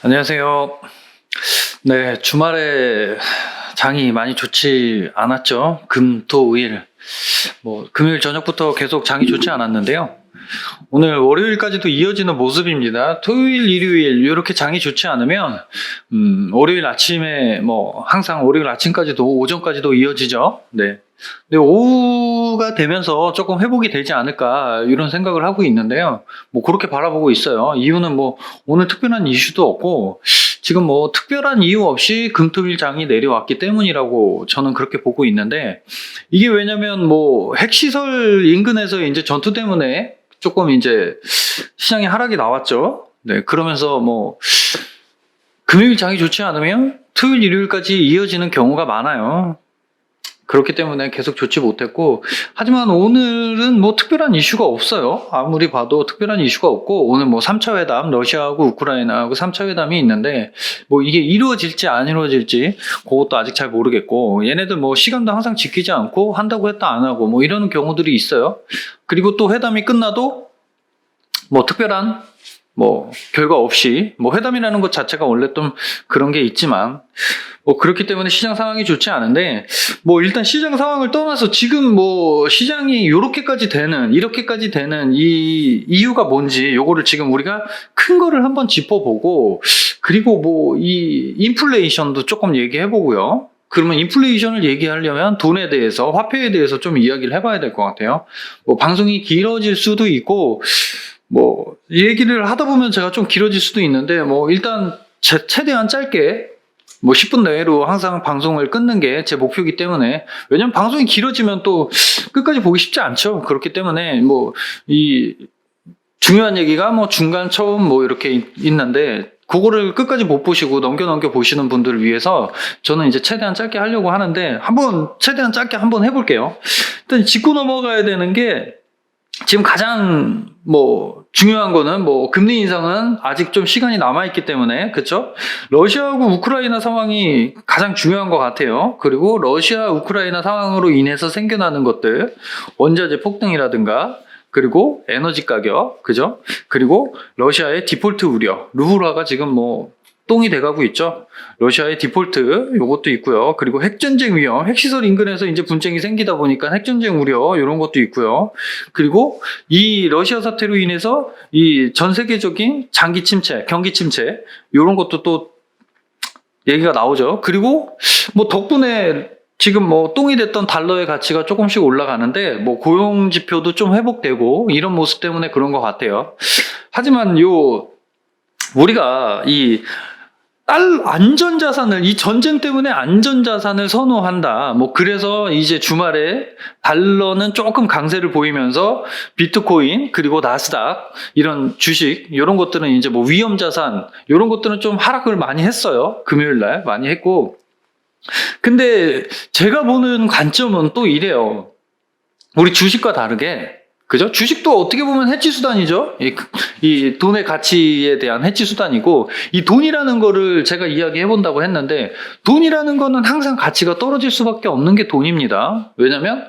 안녕하세요. 네, 주말에 장이 많이 좋지 않았죠. 금, 토, 일. 금요일 저녁부터 계속 장이 좋지 않았는데요. 오늘 월요일까지도 이어지는 모습입니다. 토요일, 일요일 이렇게 장이 좋지 않으면 월요일 아침에 항상 월요일 아침까지도 오전까지도 이어지죠. 네. 근데 오후가 되면서 조금 회복이 되지 않을까 이런 생각을 하고 있는데요. 그렇게 바라보고 있어요. 이유는 오늘 특별한 이슈도 없고 지금 특별한 이유 없이 금토일 장이 내려왔기 때문이라고 저는 그렇게 보고 있는데, 이게 왜냐면 핵시설 인근에서 이제 전투 때문에 조금 이제 시장에 하락이 나왔죠. 네, 그러면서 금요일 장이 좋지 않으면 토요일, 일요일까지 이어지는 경우가 많아요. 그렇기 때문에 계속 좋지 못했고, 하지만 오늘은 특별한 이슈가 없어요. 아무리 봐도 특별한 이슈가 없고, 오늘 3차 회담, 러시아하고 우크라이나하고 3차 회담이 있는데, 이게 이루어질지 안 이루어질지, 그것도 아직 잘 모르겠고, 얘네들 시간도 항상 지키지 않고, 한다고 했다 안 하고, 이러는 경우들이 있어요. 그리고 또 회담이 끝나도, 특별한, 결과 없이, 회담이라는 것 자체가 원래 좀 그런 게 있지만, 그렇기 때문에 시장 상황이 좋지 않은데, 일단 시장 상황을 떠나서 지금 시장이 이렇게까지 되는 이 이유가 뭔지, 요거를 지금 우리가 큰 거를 한번 짚어보고, 그리고 이 인플레이션도 조금 얘기해보고요. 그러면 인플레이션을 얘기하려면 돈에 대해서, 화폐에 대해서 좀 이야기를 해봐야 될 것 같아요. 방송이 길어질 수도 있고, 얘기를 하다 보면 제가 좀 길어질 수도 있는데, 일단 최대한 짧게 10분 내로 항상 방송을 끊는 게 제 목표이기 때문에, 왜냐면 방송이 길어지면 또 끝까지 보기 쉽지 않죠. 그렇기 때문에 이 중요한 얘기가 중간 처음 이렇게 있는데, 그거를 끝까지 못 보시고 넘겨 보시는 분들을 위해서 저는 이제 최대한 짧게 하려고 하는데, 최대한 짧게 한번 해볼게요. 일단 짚고 넘어가야 되는 게, 지금 가장 중요한 거는 금리 인상은 아직 좀 시간이 남아있기 때문에, 그쵸? 러시아하고 우크라이나 상황이 가장 중요한 것 같아요. 그리고 러시아 우크라이나 상황으로 인해서 생겨나는 것들, 원자재 폭등이라든가, 그리고 에너지 가격, 그죠? 그리고 러시아의 디폴트 우려, 루블화가 지금 똥이 돼가고 있죠. 러시아의 디폴트 요것도 있고요. 그리고 핵전쟁 위험, 핵시설 인근에서 이제 분쟁이 생기다 보니까 핵전쟁 우려 이런 것도 있고요. 그리고 이 러시아 사태로 인해서 이 전 세계적인 장기 침체, 경기 침체 이런 것도 또 얘기가 나오죠. 그리고 덕분에 지금 똥이 됐던 달러의 가치가 조금씩 올라가는데, 고용 지표도 좀 회복되고 이런 모습 때문에 그런 것 같아요. 하지만 우리가 이 안전자산을, 이 전쟁 때문에 안전자산을 선호한다. 그래서 이제 주말에 달러는 조금 강세를 보이면서 비트코인, 그리고 나스닥, 이런 주식, 이런 것들은 이제 위험자산, 이런 것들은 좀 하락을 많이 했어요. 금요일 날 많이 했고. 근데 제가 보는 관점은 또 이래요. 우리 주식과 다르게, 그죠? 주식도 어떻게 보면 해지 수단이죠. 이 돈의 가치에 대한 해지 수단이고, 이 돈이라는 거를 제가 이야기해 본다고 했는데, 돈이라는 거는 항상 가치가 떨어질 수밖에 없는 게 돈입니다. 왜냐면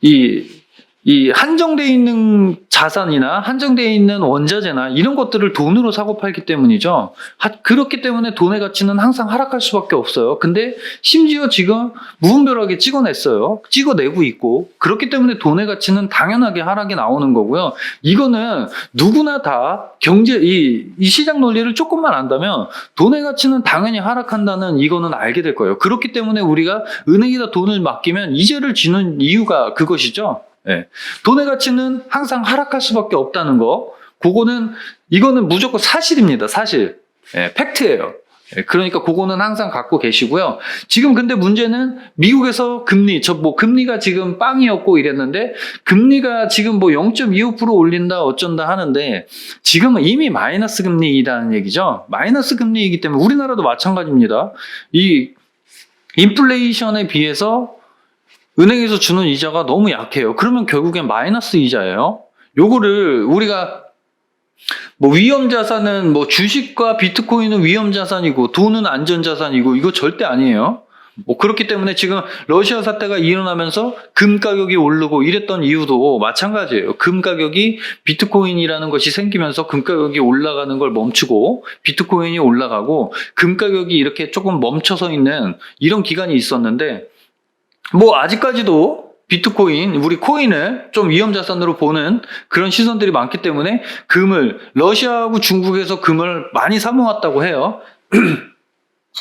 이 한정되어 있는 자산이나 한정되어 있는 원자재나 이런 것들을 돈으로 사고 팔기 때문이죠. 그렇기 때문에 돈의 가치는 항상 하락할 수밖에 없어요. 근데 심지어 지금 무분별하게 찍어내고 있고, 그렇기 때문에 돈의 가치는 당연하게 하락이 나오는 거고요. 이거는 누구나 다 이 시장 논리를 조금만 안다면 돈의 가치는 당연히 하락한다는 이거는 알게 될 거예요. 그렇기 때문에 우리가 은행에다 돈을 맡기면 이자를 주는 이유가 그것이죠. 네. 돈의 가치는 항상 하락할 수밖에 없다는 거, 이거는 무조건 사실입니다. 사실. 네, 팩트예요. 네, 그러니까 그거는 항상 갖고 계시고요. 지금 근데 문제는 미국에서 금리가 지금 빵이었고 이랬는데, 금리가 지금 0.25% 올린다 어쩐다 하는데, 지금은 이미 마이너스 금리이라는 얘기죠. 마이너스 금리이기 때문에 우리나라도 마찬가지입니다. 이 인플레이션에 비해서 은행에서 주는 이자가 너무 약해요. 그러면 결국엔 마이너스 이자예요. 요거를 우리가 위험자산은 주식과 비트코인은 위험자산이고 돈은 안전자산이고, 이거 절대 아니에요. 뭐 그렇기 때문에 지금 러시아 사태가 일어나면서 금 가격이 오르고 이랬던 이유도 마찬가지예요. 금 가격이 비트코인이라는 것이 생기면서 금 가격이 올라가는 걸 멈추고 비트코인이 올라가고 금 가격이 이렇게 조금 멈춰서 있는 이런 기간이 있었는데 뭐 아직까지도 비트코인, 우리 코인을 좀 위험 자산으로 보는 그런 시선들이 많기 때문에 금을 러시아하고 중국에서 금을 많이 사 모았다고 해요.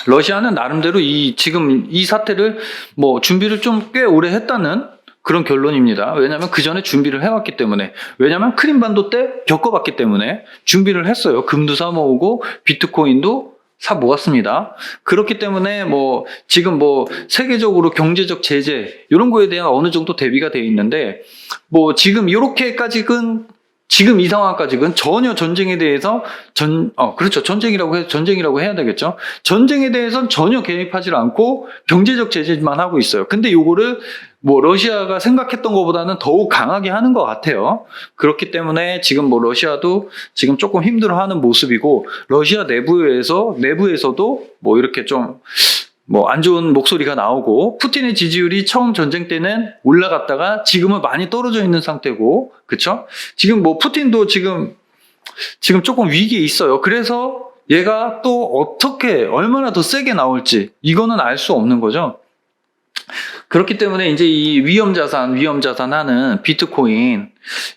러시아는 나름대로 지금 이 사태를 뭐 준비를 좀 꽤 오래 했다는 그런 결론입니다. 왜냐하면 그 전에 준비를 해왔기 때문에, 왜냐하면 크림반도 때 겪어봤기 때문에 준비를 했어요. 금도 사 모으고 비트코인도 사 모았습니다. 그렇기 때문에 뭐 지금 뭐 세계적으로 경제적 제재 이런 거에 대한 어느 정도 대비가 되어 있는데 뭐 지금 이렇게까지는 지금 이 상황까지는 전혀 전쟁에 대해서 그렇죠. 전쟁이라고 해야 되겠죠. 전쟁에 대해서는 전혀 개입하지 않고 경제적 제재만 하고 있어요. 근데 요거를 뭐 러시아가 생각했던 것보다는 더욱 강하게 하는 것 같아요. 그렇기 때문에 지금 뭐 러시아도 지금 조금 힘들어하는 모습이고 러시아 내부에서도 뭐 이렇게 좀 뭐 안 좋은 목소리가 나오고 푸틴의 지지율이 처음 전쟁 때는 올라갔다가 지금은 많이 떨어져 있는 상태고 그쵸? 지금 뭐 푸틴도 지금 조금 위기에 있어요. 그래서 얘가 또 어떻게 얼마나 더 세게 나올지 이거는 알 수 없는 거죠. 그렇기 때문에 이제 이 위험 자산 하는 비트코인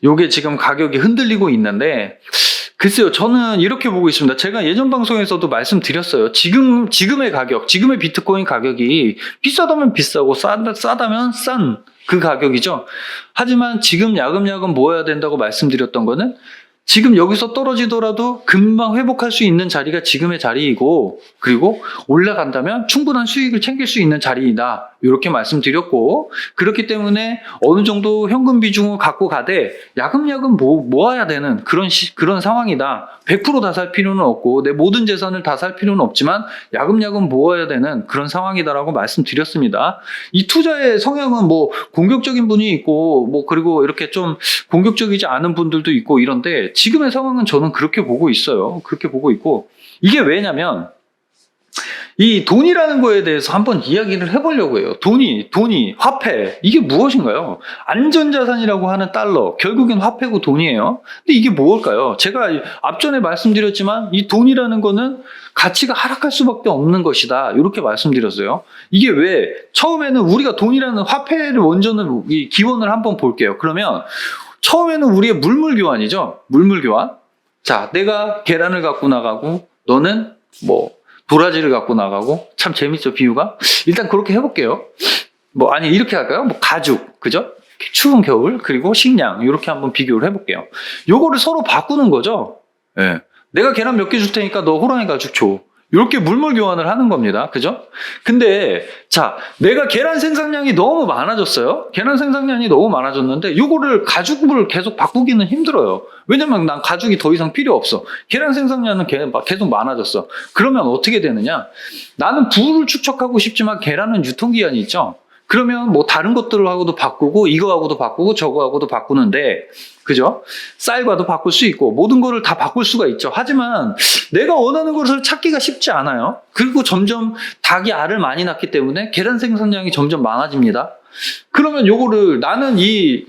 요게 지금 가격이 흔들리고 있는데 글쎄요, 저는 이렇게 보고 있습니다. 제가 예전 방송에서도 말씀드렸어요. 지금의 가격, 지금의 비트코인 가격이 비싸다면 비싸고 싸다면 싼 그 가격이죠. 하지만 지금 야금야금 모아야 된다고 말씀드렸던 거는 지금 여기서 떨어지더라도 금방 회복할 수 있는 자리가 지금의 자리이고 그리고 올라간다면 충분한 수익을 챙길 수 있는 자리이다. 이렇게 말씀드렸고 그렇기 때문에 어느 정도 현금 비중을 갖고 가되 야금야금 모아야 되는 그런 상황이다. 100% 다 살 필요는 없고 내 모든 재산을 다 살 필요는 없지만 야금야금 모아야 되는 그런 상황이다라고 말씀드렸습니다. 이 투자의 성향은 뭐 공격적인 분이 있고 뭐 그리고 이렇게 좀 공격적이지 않은 분들도 있고 이런데 지금의 상황은 저는 그렇게 보고 있어요. 그렇게 보고 있고 이게 왜냐면 이 돈이라는 거에 대해서 한번 이야기를 해보려고 해요. 돈이, 화폐, 이게 무엇인가요? 안전자산이라고 하는 달러, 결국엔 화폐고 돈이에요. 근데 이게 뭘까요? 제가 앞전에 말씀드렸지만 이 돈이라는 거는 가치가 하락할 수밖에 없는 것이다. 이렇게 말씀드렸어요. 이게 왜? 처음에는 우리가 돈이라는 화폐를 원전을, 기원을 한번 볼게요. 그러면 처음에는 우리의 물물교환이죠. 물물교환. 자, 내가 계란을 갖고 나가고 너는 뭐 도라지를 갖고 나가고 참 재밌죠 비유가. 일단 그렇게 해볼게요. 뭐 아니 이렇게 할까요? 뭐 가죽 그죠? 추운 겨울 그리고 식량 이렇게 한번 비교를 해볼게요. 요거를 서로 바꾸는 거죠. 예. 내가 계란 몇 개 줄 테니까 너 호랑이 가죽 줘. 이렇게 물물 교환을 하는 겁니다. 그죠? 근데 자, 내가 계란 생산량이 너무 많아졌어요. 계란 생산량이 너무 많아졌는데 요거를 가죽을 계속 바꾸기는 힘들어요. 왜냐면 난 가죽이 더 이상 필요 없어. 계란 생산량은 계속 많아졌어. 그러면 어떻게 되느냐? 나는 부를 축적하고 싶지만 계란은 유통기한이 있죠. 그러면 뭐 다른 것들하고도 바꾸고 이거하고도 바꾸고 저거하고도 바꾸는데 그죠? 쌀과도 바꿀 수 있고 모든 거를 다 바꿀 수가 있죠. 하지만 내가 원하는 것을 찾기가 쉽지 않아요. 그리고 점점 닭이 알을 많이 낳기 때문에 계란 생산량이 점점 많아집니다. 그러면 요거를 나는 이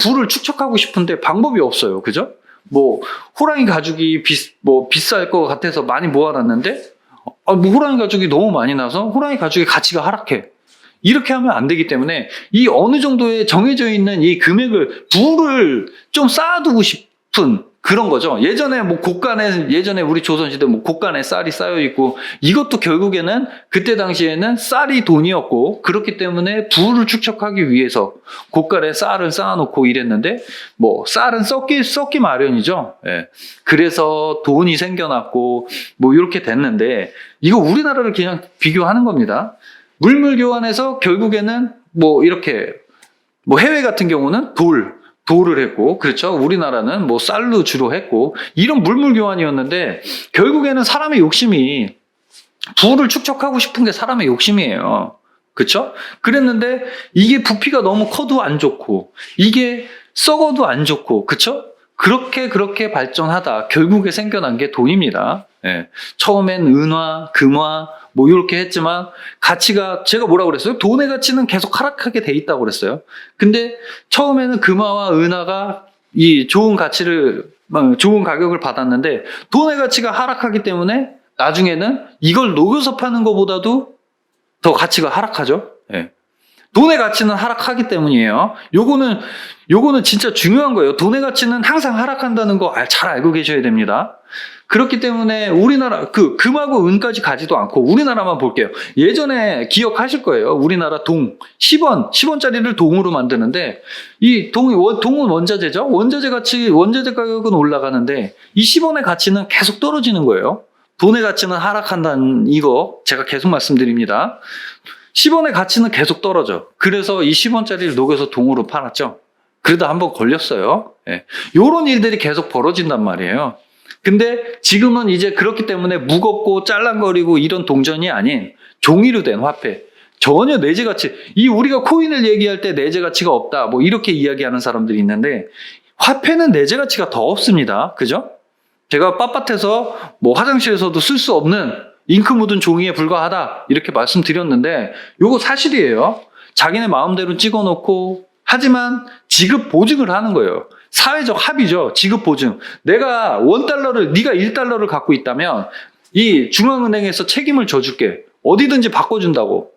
부를 축적하고 싶은데 방법이 없어요. 그죠? 뭐 호랑이 가죽이 비쌀 것 같아서 많이 모아놨는데 뭐 호랑이 가죽이 너무 많이 나서 호랑이 가죽의 가치가 하락해. 이렇게 하면 안 되기 때문에 이 어느 정도의 정해져 있는 이 금액을 부를 좀 쌓아두고 싶은 그런 거죠. 예전에 우리 조선시대 뭐 곳간에 쌀이 쌓여 있고 이것도 결국에는 그때 당시에는 쌀이 돈이었고 그렇기 때문에 부를 축적하기 위해서 곳간에 쌀을 쌓아놓고 이랬는데 뭐 쌀은 썩기 마련이죠. 예. 그래서 돈이 생겨났고 뭐 이렇게 됐는데 이거 우리나라를 그냥 비교하는 겁니다. 물물 교환해서 결국에는 뭐 이렇게 뭐 해외 같은 경우는 돌을 했고 그렇죠. 우리나라는 뭐 쌀로 주로 했고 이런 물물 교환이었는데 결국에는 사람의 욕심이 부를 축적하고 싶은 게 사람의 욕심이에요. 그렇죠? 그랬는데 이게 부피가 너무 커도 안 좋고 이게 썩어도 안 좋고 그렇죠? 그렇게 발전하다 결국에 생겨난 게 돈입니다. 예. 처음엔 은화, 금화 뭐 이렇게 했지만 가치가 제가 뭐라고 그랬어요? 돈의 가치는 계속 하락하게 돼 있다고 그랬어요. 근데 처음에는 금화와 은화가 이 좋은 가격을 받았는데 돈의 가치가 하락하기 때문에 나중에는 이걸 녹여서 파는 것보다도 더 가치가 하락하죠. 예. 돈의 가치는 하락하기 때문이에요. 요거는 진짜 중요한 거예요. 돈의 가치는 항상 하락한다는 거 잘 알고 계셔야 됩니다. 그렇기 때문에 우리나라 금하고 은까지 가지도 않고 우리나라만 볼게요. 예전에 기억하실 거예요. 우리나라 동 10원짜리를 동으로 만드는데 이 동은 원자재죠. 원자재 가격은 올라가는데 이 10원의 가치는 계속 떨어지는 거예요. 돈의 가치는 하락한다는 이거 제가 계속 말씀드립니다. 10원의 가치는 계속 떨어져. 그래서 이 10원짜리를 녹여서 동으로 팔았죠. 그러다 한번 걸렸어요. 예. 요런 일들이 계속 벌어진단 말이에요. 근데 지금은 이제 그렇기 때문에 무겁고 짤랑거리고 이런 동전이 아닌 종이로 된 화폐. 전혀 내재 가치. 우리가 코인을 얘기할 때 내재 가치가 없다. 뭐 이렇게 이야기하는 사람들이 있는데 화폐는 내재 가치가 더 없습니다. 그죠? 제가 빳빳해서 뭐 화장실에서도 쓸 수 없는 잉크 묻은 종이에 불과하다 이렇게 말씀드렸는데 요거 사실이에요. 자기네 마음대로 찍어놓고 하지만 지급 보증을 하는 거예요. 사회적 합의죠. 지급 보증. 내가 네가 1달러를 갖고 있다면 이 중앙은행에서 책임을 져줄게. 어디든지 바꿔준다고.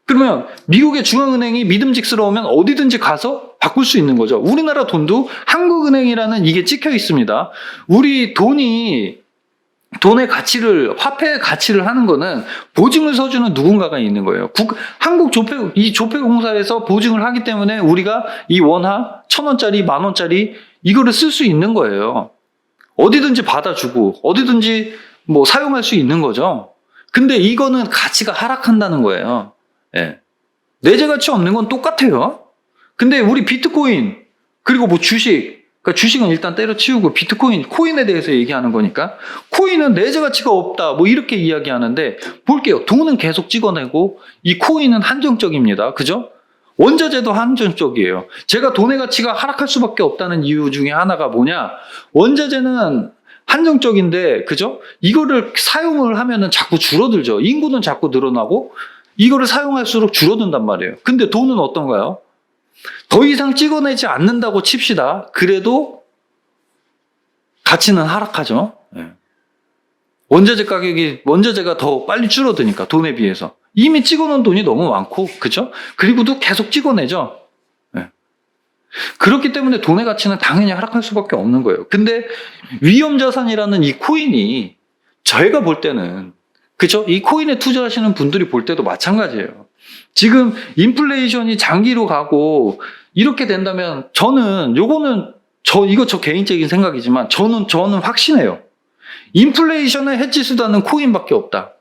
그러면 미국의 중앙은행이 믿음직스러우면 어디든지 가서 바꿀 수 있는 거죠. 우리나라 돈도 한국은행이라는 이게 찍혀 있습니다. 우리 돈의 가치를, 화폐의 가치를 하는 거는 보증을 서주는 누군가가 있는 거예요. 조폐공사에서 보증을 하기 때문에 우리가 이 원화, 1,000원짜리, 10,000원짜리 이거를 쓸 수 있는 거예요. 어디든지 받아주고, 어디든지 뭐 사용할 수 있는 거죠. 근데 이거는 가치가 하락한다는 거예요. 예. 내재 가치 없는 건 똑같아요. 근데 우리 비트코인, 그리고 뭐 주식, 그러니까 주식은 일단 때려치우고 코인에 대해서 얘기하는 거니까 코인은 내재 가치가 없다 뭐 이렇게 이야기하는데 볼게요. 돈은 계속 찍어내고 이 코인은 한정적입니다. 그죠? 원자재도 한정적이에요. 제가 돈의 가치가 하락할 수밖에 없다는 이유 중에 하나가 뭐냐? 원자재는 한정적인데 그죠? 이거를 사용을 하면은 자꾸 줄어들죠. 인구는 자꾸 늘어나고 이거를 사용할수록 줄어든단 말이에요. 근데 돈은 어떤가요? 더 이상 찍어내지 않는다고 칩시다. 그래도 가치는 하락하죠. 예. 원자재가 더 빨리 줄어드니까 돈에 비해서. 이미 찍어놓은 돈이 너무 많고, 그죠? 그리고도 계속 찍어내죠. 예. 그렇기 때문에 돈의 가치는 당연히 하락할 수밖에 없는 거예요. 근데 위험자산이라는 이 코인이 저희가 볼 때는, 그죠? 이 코인에 투자하시는 분들이 볼 때도 마찬가지예요. 지금 인플레이션이 장기로 가고 이렇게 된다면 이거 저 개인적인 생각이지만 저는 확신해요. 인플레이션의 해치 수단은 코인밖에 없다.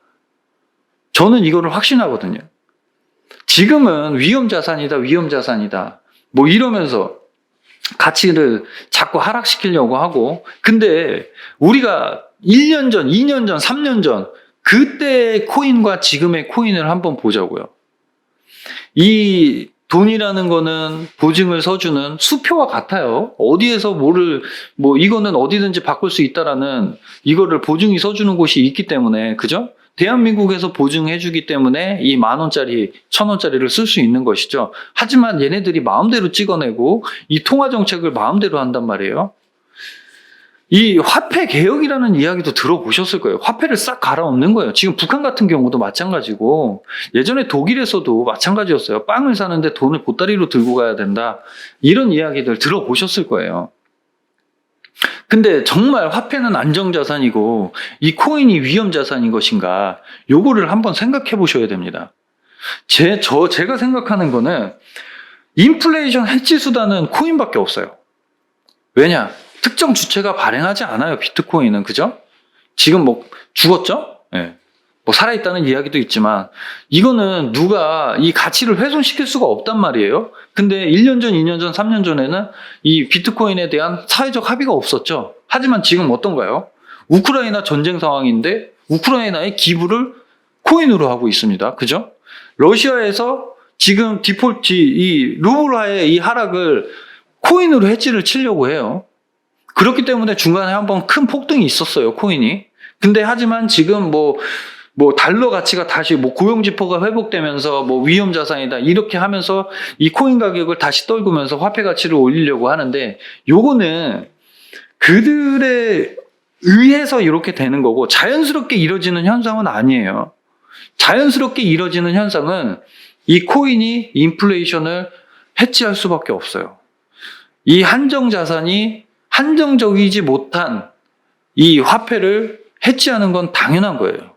저는 이거를 확신하거든요. 지금은 위험자산이다. 뭐 이러면서 가치를 자꾸 하락시키려고 하고 근데 우리가 1년 전, 2년 전, 3년 전 그때의 코인과 지금의 코인을 한번 보자고요. 이 돈이라는 거는 보증을 서주는 수표와 같아요. 어디에서 이거는 어디든지 바꿀 수 있다라는 이거를 보증이 서주는 곳이 있기 때문에, 그죠? 대한민국에서 보증해주기 때문에 이 10,000원짜리, 1,000원짜리를 쓸 수 있는 것이죠. 하지만 얘네들이 마음대로 찍어내고 이 통화정책을 마음대로 한단 말이에요. 이 화폐 개혁이라는 이야기도 들어보셨을 거예요. 화폐를 싹 갈아엎는 거예요. 지금 북한 같은 경우도 마찬가지고 예전에 독일에서도 마찬가지였어요. 빵을 사는데 돈을 보따리로 들고 가야 된다. 이런 이야기들 들어보셨을 거예요. 근데 정말 화폐는 안정자산이고 이 코인이 위험자산인 것인가 요거를 한번 생각해 보셔야 됩니다. 제가 생각하는 거는 인플레이션 해치 수단은 코인밖에 없어요. 왜냐? 특정 주체가 발행하지 않아요. 비트코인은. 그죠? 지금 뭐 죽었죠? 예. 뭐 살아있다는 이야기도 있지만 이거는 누가 이 가치를 훼손시킬 수가 없단 말이에요. 근데 1년 전, 2년 전, 3년 전에는 이 비트코인에 대한 사회적 합의가 없었죠. 하지만 지금 어떤가요? 우크라이나 전쟁 상황인데 우크라이나의 기부를 코인으로 하고 있습니다. 그죠? 러시아에서 지금 이 루블화의 이 하락을 코인으로 해지를 치려고 해요. 그렇기 때문에 중간에 한번 큰 폭등이 있었어요, 코인이. 근데 하지만 지금 달러 가치가 다시 고용지표가 회복되면서 위험 자산이다 이렇게 하면서 이 코인 가격을 다시 떨구면서 화폐 가치를 올리려고 하는데, 요거는 그들에 의해서 이렇게 되는 거고 자연스럽게 이루어지는 현상은 아니에요. 자연스럽게 이루어지는 현상은 이 코인이 인플레이션을 해치할 수밖에 없어요. 이 한정 자산이 한정적이지 못한 이 화폐를 해치하는 건 당연한 거예요.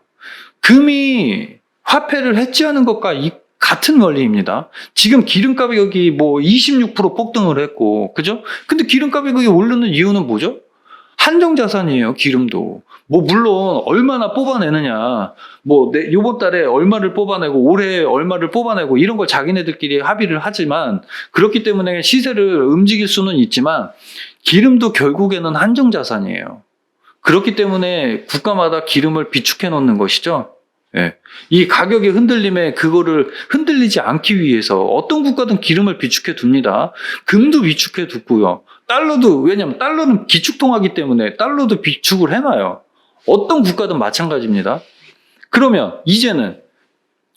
금이 화폐를 해치하는 것과 같은 원리입니다. 지금 기름 가격이 26% 폭등을 했고, 그죠? 근데 기름 가격이 오르는 이유는 뭐죠? 한정 자산이에요, 기름도. 물론 얼마나 뽑아내느냐, 요번 달에 얼마를 뽑아내고 올해 얼마를 뽑아내고 이런 걸 자기네들끼리 합의를 하지만, 그렇기 때문에 시세를 움직일 수는 있지만 기름도 결국에는 한정 자산이에요. 그렇기 때문에 국가마다 기름을 비축해 놓는 것이죠. 예. 이 가격의 흔들림에 그거를 흔들리지 않기 위해서 어떤 국가든 기름을 비축해 둡니다. 금도 비축해 두고요. 달러도, 왜냐면 달러는 기축통화기 때문에 달러도 비축을 해놔요. 어떤 국가든 마찬가지입니다. 그러면 이제는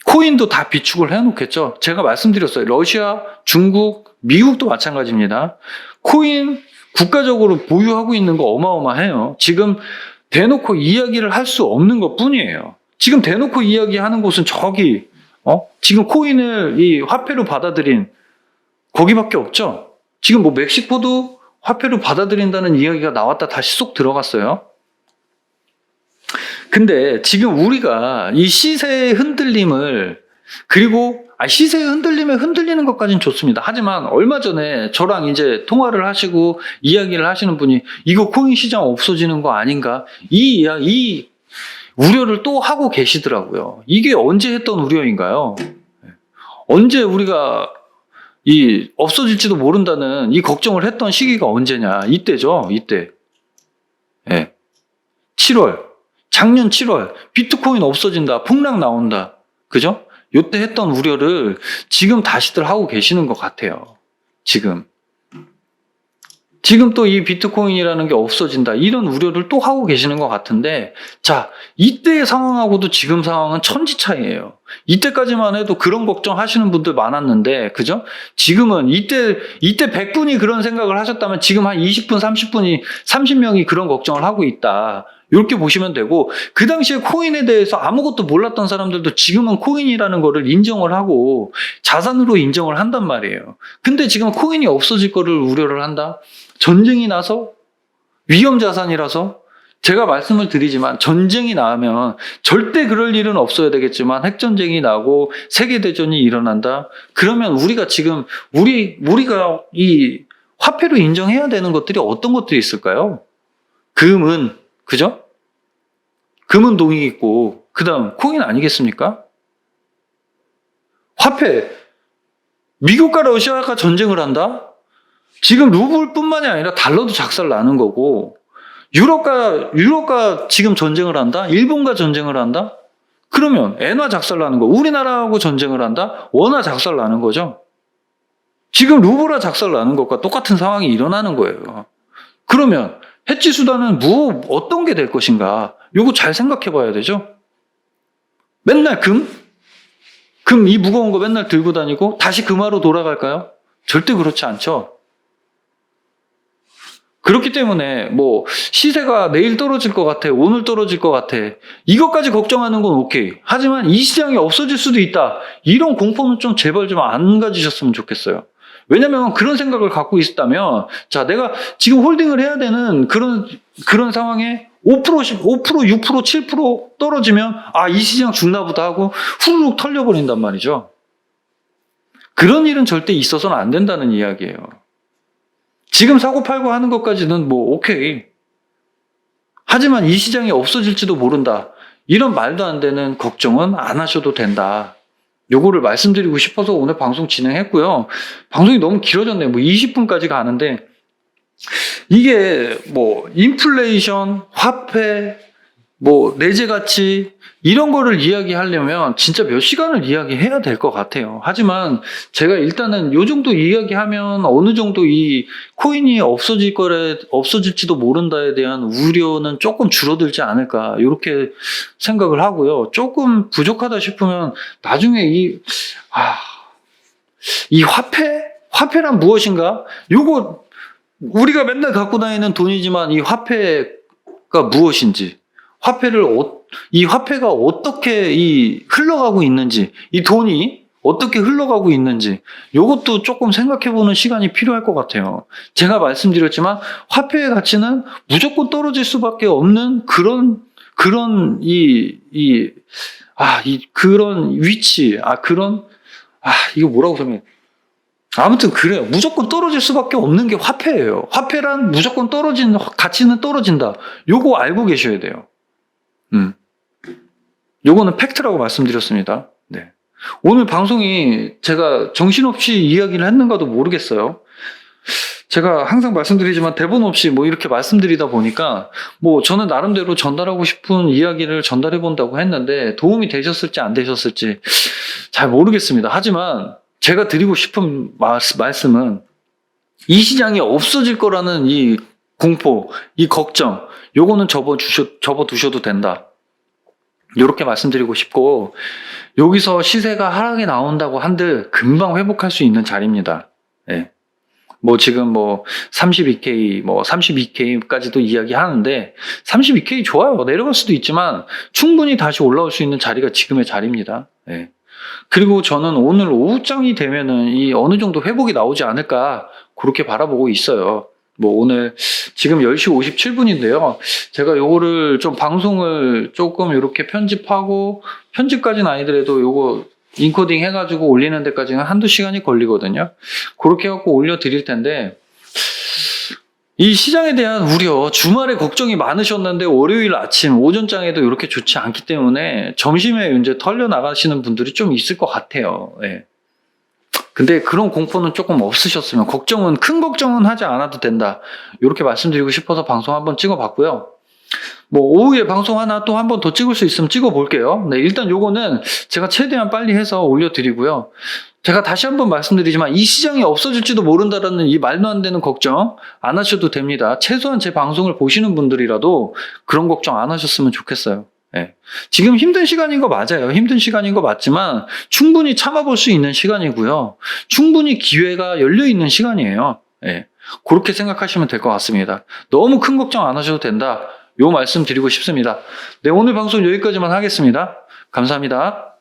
코인도 다 비축을 해놓겠죠. 제가 말씀드렸어요. 러시아, 중국, 미국도 마찬가지입니다. 코인 국가적으로 보유하고 있는 거 어마어마해요. 지금 대놓고 이야기를 할 수 없는 것 뿐이에요. 지금 대놓고 이야기하는 곳은 저기, 지금 코인을 이 화폐로 받아들인 거기밖에 없죠. 지금 멕시코도 화폐로 받아들인다는 이야기가 나왔다 다시 쏙 들어갔어요. 근데 지금 우리가 이 시세의 흔들림을, 그리고 시세의 흔들림에 흔들리는 것까지는 좋습니다. 하지만 얼마 전에 저랑 이제 통화를 하시고 이야기를 하시는 분이 이거 코인 시장 없어지는 거 아닌가? 이 우려를 또 하고 계시더라고요. 이게 언제 했던 우려인가요? 언제 우리가 없어질지도 모른다는 이 걱정을 했던 시기가 언제냐? 이때죠, 이때. 예. 7월. 작년 7월. 비트코인 없어진다. 폭락 나온다. 그죠? 요때 했던 우려를 지금 다시들 하고 계시는 것 같아요. 지금 또 이 비트코인이라는 게 없어진다, 이런 우려를 또 하고 계시는 것 같은데, 자, 이때의 상황하고도 지금 상황은 천지 차이예요. 이때까지만 해도 그런 걱정하시는 분들 많았는데, 그죠? 지금은 이때 100분이 그런 생각을 하셨다면 지금 한 20분, 30명이 그런 걱정을 하고 있다. 이렇게 보시면 되고, 그 당시에 코인에 대해서 아무것도 몰랐던 사람들도 지금은 코인이라는 거를 인정을 하고 자산으로 인정을 한단 말이에요. 근데 지금 코인이 없어질 거를 우려를 한다? 전쟁이 나서, 위험 자산이라서. 제가 말씀을 드리지만 전쟁이 나면 절대 그럴 일은 없어야 되겠지만 핵전쟁이 나고 세계대전이 일어난다? 그러면 우리가 지금 우리가 이 화폐로 인정해야 되는 것들이 어떤 것들이 있을까요? 금은, 그죠? 금은 동이 있고, 그 다음 코인 아니겠습니까? 화폐, 미국과 러시아가 전쟁을 한다? 지금 루블뿐만이 아니라 달러도 작살나는 거고, 유럽과 지금 전쟁을 한다? 일본과 전쟁을 한다? 그러면 엔화 작살나는 거, 우리나라하고 전쟁을 한다? 원화 작살나는 거죠. 지금 루블화 작살나는 것과 똑같은 상황이 일어나는 거예요. 그러면 해치 수단은 어떤 게 될 것인가? 요거 잘 생각해 봐야 되죠. 맨날 금 이 무거운 거 맨날 들고 다니고 다시 금화로 돌아갈까요? 절대 그렇지 않죠. 그렇기 때문에 시세가 내일 떨어질 것 같아, 오늘 떨어질 것 같아, 이것까지 걱정하는 건 오케이. 하지만 이 시장이 없어질 수도 있다, 이런 공포는 좀 제발 좀 안 가지셨으면 좋겠어요. 왜냐면 그런 생각을 갖고 있었다면, 자, 내가 지금 홀딩을 해야 되는 그런 상황에 5%, 6%, 7% 떨어지면 이 시장 죽나 보다 하고 후루룩 털려버린단 말이죠. 그런 일은 절대 있어서는 안 된다는 이야기예요. 지금 사고 팔고 하는 것까지는 오케이. 하지만 이 시장이 없어질지도 모른다, 이런 말도 안 되는 걱정은 안 하셔도 된다. 요거를 말씀드리고 싶어서 오늘 방송 진행했고요. 방송이 너무 길어졌네요. 20분까지 가는데, 이게 인플레이션, 화폐, 뭐 내재 가치 이런 거를 이야기하려면 진짜 몇 시간을 이야기해야 될 것 같아요. 하지만 제가 일단은 요 정도 이야기하면 어느 정도 이 코인이 없어질지도 모른다에 대한 우려는 조금 줄어들지 않을까 이렇게 생각을 하고요. 조금 부족하다 싶으면 나중에 이 화폐란 무엇인가? 요거 우리가 맨날 갖고 다니는 돈이지만 이 화폐가 무엇인지, 이 화폐가 어떻게 흘러가고 있는지, 이 돈이 어떻게 흘러가고 있는지, 요것도 조금 생각해보는 시간이 필요할 것 같아요. 제가 말씀드렸지만, 화폐의 가치는 무조건 떨어질 수밖에 없는 그런 위치, 이거 뭐라고 설명해? 아무튼 그래요. 무조건 떨어질 수밖에 없는 게 화폐예요. 화폐란 무조건 가치는 떨어진다. 요거 알고 계셔야 돼요. 요거는 팩트라고 말씀드렸습니다. 네. 오늘 방송이 제가 정신없이 이야기를 했는가도 모르겠어요. 제가 항상 말씀드리지만 대본 없이 뭐 이렇게 말씀드리다 보니까 뭐 저는 나름대로 전달하고 싶은 이야기를 전달해 본다고 했는데 도움이 되셨을지 안 되셨을지 잘 모르겠습니다. 하지만 제가 드리고 싶은 말씀은 이 시장이 없어질 거라는 이 공포, 이 걱정, 요거는 접어두셔도 된다. 이렇게 말씀드리고 싶고, 여기서 시세가 하락이 나온다고 한들 금방 회복할 수 있는 자리입니다. 예. 뭐 지금 32K, 32K까지도 이야기하는데 32K 좋아요. 내려갈 수도 있지만 충분히 다시 올라올 수 있는 자리가 지금의 자리입니다. 예. 그리고 저는 오늘 오후장이 되면은 어느 정도 회복이 나오지 않을까 그렇게 바라보고 있어요. 오늘 지금 10시 57분인데요. 제가 요거를 좀 방송을 조금 이렇게 편집하고 편집까지는 아니더라도 요거 인코딩 해가지고 올리는 데까지는 한두 시간이 걸리거든요. 그렇게 해갖고 올려드릴 텐데 이 시장에 대한 우려, 주말에 걱정이 많으셨는데 월요일 아침 오전장에도 이렇게 좋지 않기 때문에 점심에 이제 털려 나가시는 분들이 좀 있을 것 같아요. 예. 근데 그런 공포는 조금 없으셨으면 큰 걱정은 하지 않아도 된다. 이렇게 말씀드리고 싶어서 방송 한번 찍어봤고요. 오후에 방송 하나 또 한 번 더 찍을 수 있으면 찍어볼게요. 네, 일단 요거는 제가 최대한 빨리 해서 올려드리고요. 제가 다시 한번 말씀드리지만 이 시장이 없어질지도 모른다라는 이 말도 안 되는 걱정 안 하셔도 됩니다. 최소한 제 방송을 보시는 분들이라도 그런 걱정 안 하셨으면 좋겠어요. 네. 지금 힘든 시간인 거 맞아요. 힘든 시간인 거 맞지만 충분히 참아볼 수 있는 시간이고요. 충분히 기회가 열려있는 시간이에요. 네. 그렇게 생각하시면 될 것 같습니다. 너무 큰 걱정 안 하셔도 된다. 요 말씀 드리고 싶습니다. 네, 오늘 방송 여기까지만 하겠습니다. 감사합니다.